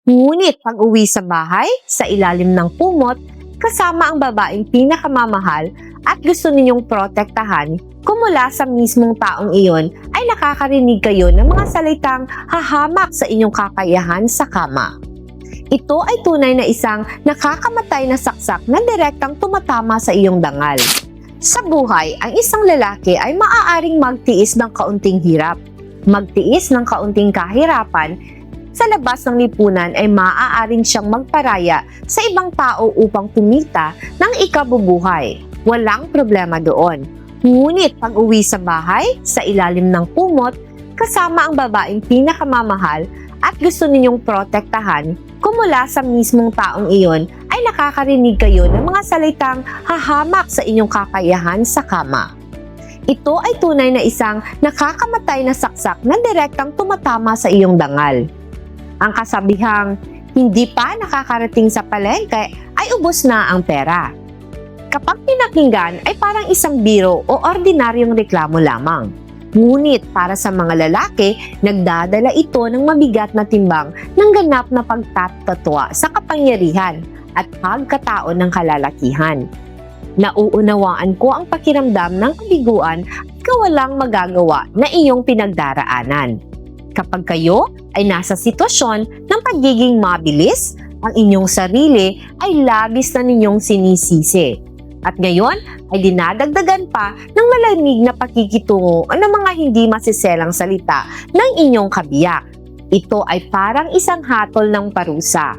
Ngunit pag-uwi sa bahay, sa ilalim ng kumot, kasama ang babaeng pinakamamahal at gusto ninyong protektahan, kung mula sa mismong taong iyon ay nakakarinig kayo ng mga salitang hahamak sa inyong kakayahan sa kama. Ito ay tunay na isang nakakamatay na saksak na direktang tumatama sa iyong dangal. Sa buhay, ang isang lalaki ay maaaring magtiis ng kaunting hirap, magtiis ng kaunting kahirapan. Sa labas ng lipunan ay maaaring siyang magparaya sa ibang tao upang kumita ng ikabubuhay. Walang problema doon. Ngunit pag-uwi sa bahay, sa ilalim ng kumot, kasama ang babaeng pinakamamahal at gusto ninyong protektahan, kung mula sa mismong taong iyon ay nakakarinig kayo ng mga salitang hahamak sa inyong kakayahan sa kama. Ito ay tunay na isang nakakamatay na saksak na direktang tumatama sa iyong dangal. Ang kasabihang, hindi pa nakakarating sa palengke ay ubos na ang pera. Kapag pinakinggan ay parang isang biro o ordinaryong reklamo lamang. Ngunit para sa mga lalaki, nagdadala ito ng mabigat na timbang ng ganap na pagtatatwa sa kapangyarihan at pagkatao ng kalalakihan. Nauunawaan ko ang pakiramdam ng kabiguan at kawalang magagawa na iyong pinagdaraanan. Kapag kayo ay nasa sitwasyon ng pagiging mabilis, ang inyong sarili ay labis na ninyong sinisisi. At ngayon ay dinadagdagan pa ng malamig na pakikitungo ng mga hindi masiselang salita ng inyong kabiyak. Ito ay parang isang hatol ng parusa.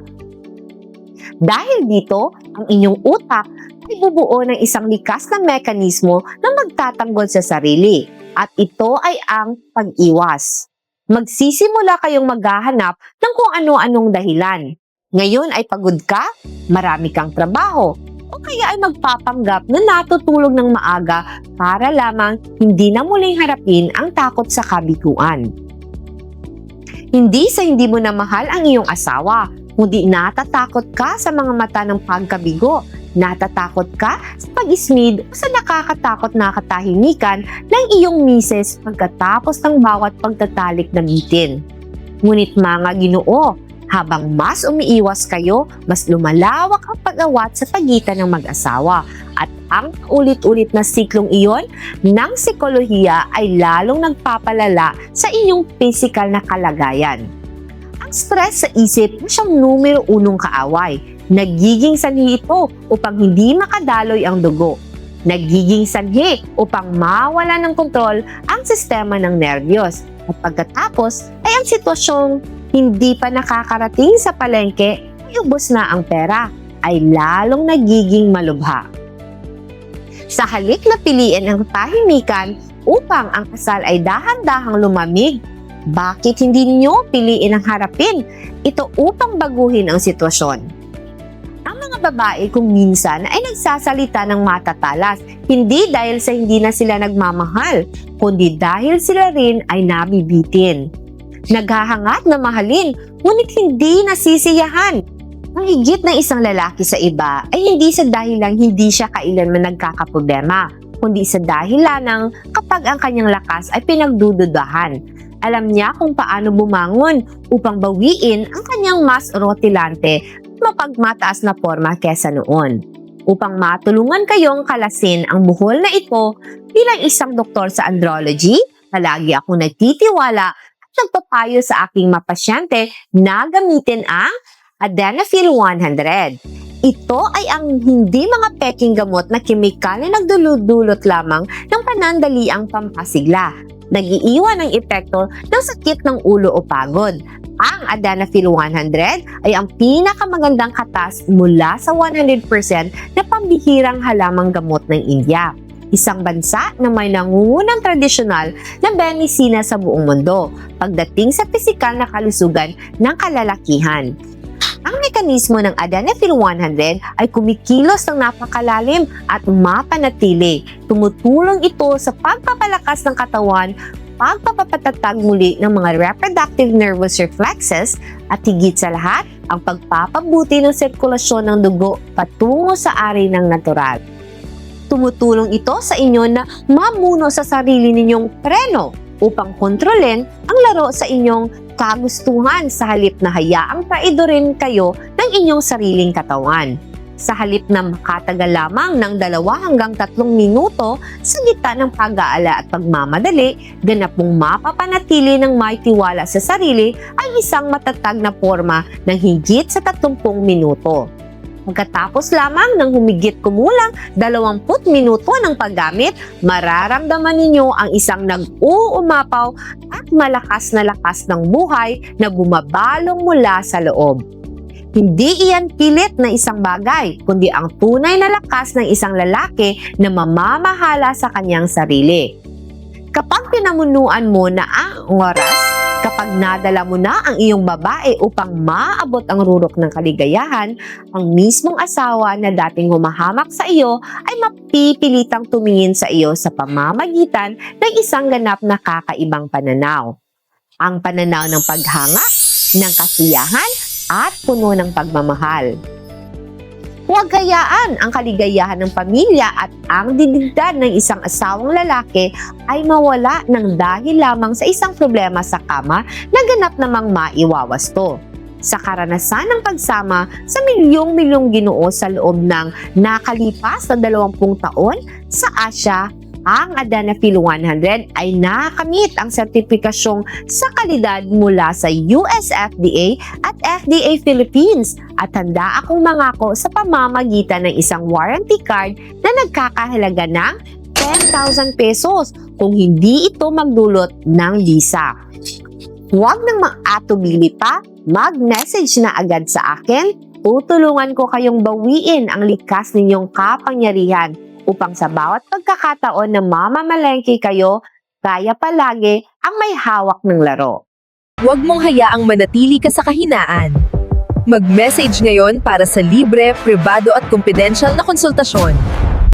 Dahil dito, ang inyong utak ay bubuo ng isang likas na mekanismo na magtatanggol sa sarili. At ito ay ang pag-iwas. Magsisimula kayong maghahanap ng kung ano-anong dahilan. Ngayon ay pagod ka, marami kang trabaho, o kaya ay magpapanggap na natutulog ng maaga para lamang hindi na muling harapin ang takot sa kabiguan. Hindi sa hindi mo na mahal ang iyong asawa, kundi natatakot ka sa mga mata ng pagkabigo, natatakot ka sa pag-ismid o sa nakakatakot na katahimikan ng iyong misis pagkatapos ng bawat pagtatalik na bitin. Ngunit mga Ginoo, habang mas umiiwas kayo, mas lumalawak ang pag-awat sa pagitan ng mag-asawa at ang ulit-ulit na siklong iyon ng psikolohiya ay lalong nagpapalala sa inyong physical na kalagayan. Ang stress sa isip ay siyang numero 1 kaaway. Nagiging sanhi ito upang hindi makadaloy ang dugo. Nagiging sanhi upang mawala ng kontrol ang sistema ng nerbiyos. At pagkatapos ay ang sitwasyong hindi pa nakakarating sa palengke ay ubos na ang pera, ay lalong nagiging malubha. Sa halip na piliin ang tahimikan upang ang kasal ay dahan-dahang lumamig, bakit hindi niyo piliin ang harapin ito upang baguhin ang sitwasyon? Ang mga babae kung minsan ay nagsasalita ng matatalas, hindi dahil sa hindi na sila nagmamahal, kundi dahil sila rin ay nabibitin. Naghahangat na mahalin, ngunit hindi nasisiyahan. Ang higit ng isang lalaki sa iba ay hindi sa dahilang hindi siya kailanman nagkakaproblema, kundi sa dahilan ng kapag ang kanyang lakas ay pinagdududahan. Alam niya kung paano bumangon upang bawiin ang kanyang mas rotilante mapagmataas na forma kesa noon. Upang matulungan kayong kalasin ang buhol na ito bilang isang doktor sa andrology, palagi akong nagtitiwala at nagpapayo sa aking mga pasyente na gamitin ang Adenafil 100. Ito ay ang hindi mga peking gamot na kemikal na nagdulot-dulot lamang ng panandaliang pampasigla. Nag-iiwan ng epekto ng sakit ng ulo o pagod. Ang Adenafil 100 ay ang pinakamagandang katas mula sa 100% na pambihirang halamang gamot ng India. Isang bansa na may nangungunang tradisyonal na medisina sa buong mundo pagdating sa pisikal na kalusugan ng kalalakihan. Ang mekanismo ng Adenafil 100 ay kumikilos ng napakalalim at mapanatili. Tumutulong ito sa pagpapalakas ng katawan, pagpapatatag muli ng mga reproductive nervous reflexes at higit sa lahat, ang pagpapabuti ng sirkulasyon ng dugo patungo sa ari ng natural. Tumutulong ito sa inyo na mamuno sa sarili ninyong preno upang kontrolin ang laro sa inyong kagustuhan sa halip na hayaang traidorin kayo ng inyong sariling katawan. Sa halip na makatagal lamang ng 2 hanggang 3 minuto sa gitna ng pag-aala at pagmamadali, ganap mong mapapanatili ng may tiwala sa sarili ay isang matatag na forma ng higit sa 30 minuto. Pagkatapos lamang ng humigit kumulang 20 minuto ng paggamit, mararamdaman ninyo ang isang nag-uumapaw at malakas na lakas ng buhay na bumabalong mula sa loob. Hindi iyan pilit na isang bagay, kundi ang tunay na lakas ng isang lalaki na mamamahala sa kanyang sarili. Kapag pinamunuan mo na ang oras, kapag nadala mo na ang iyong babae upang maabot ang rurok ng kaligayahan, ang mismong asawa na dating humahamak sa iyo ay mapipilitang tumingin sa iyo sa pamamagitan ng isang ganap na kakaibang pananaw. Ang pananaw ng paghanga, ng kasiyahan, at puno ng pagmamahal. Huwag hayaan ang kaligayahan ng pamilya at ang dignidad ng isang asawang lalaki ay mawala ng dahil lamang sa isang problema sa kama na ganap namang maiwawasto. Sa karanasan ng pagsama sa milyong-milyong Ginoo sa loob ng nakalipas na 20 taon sa Asya, ang Adanafil 100 ay nakakamit ang sertipikasyong sa kalidad mula sa US FDA at FDA Philippines at handa akong mangako sa pamamagitan ng isang warranty card na nagkakahalaga ng 10,000 pesos kung hindi ito magdulot ng visa. Huwag nang mag-atubili pa, mag-message na agad sa akin. Tutulungan ko kayong bawiin ang likas ninyong kapangyarihan upang sa bawat pagkakataon na mamamalengke kayo, kaya palagi ang may hawak ng laro. Huwag mong hayaang manatili ka sa kahinaan. Mag-message ngayon para sa libre, pribado at confidential na konsultasyon.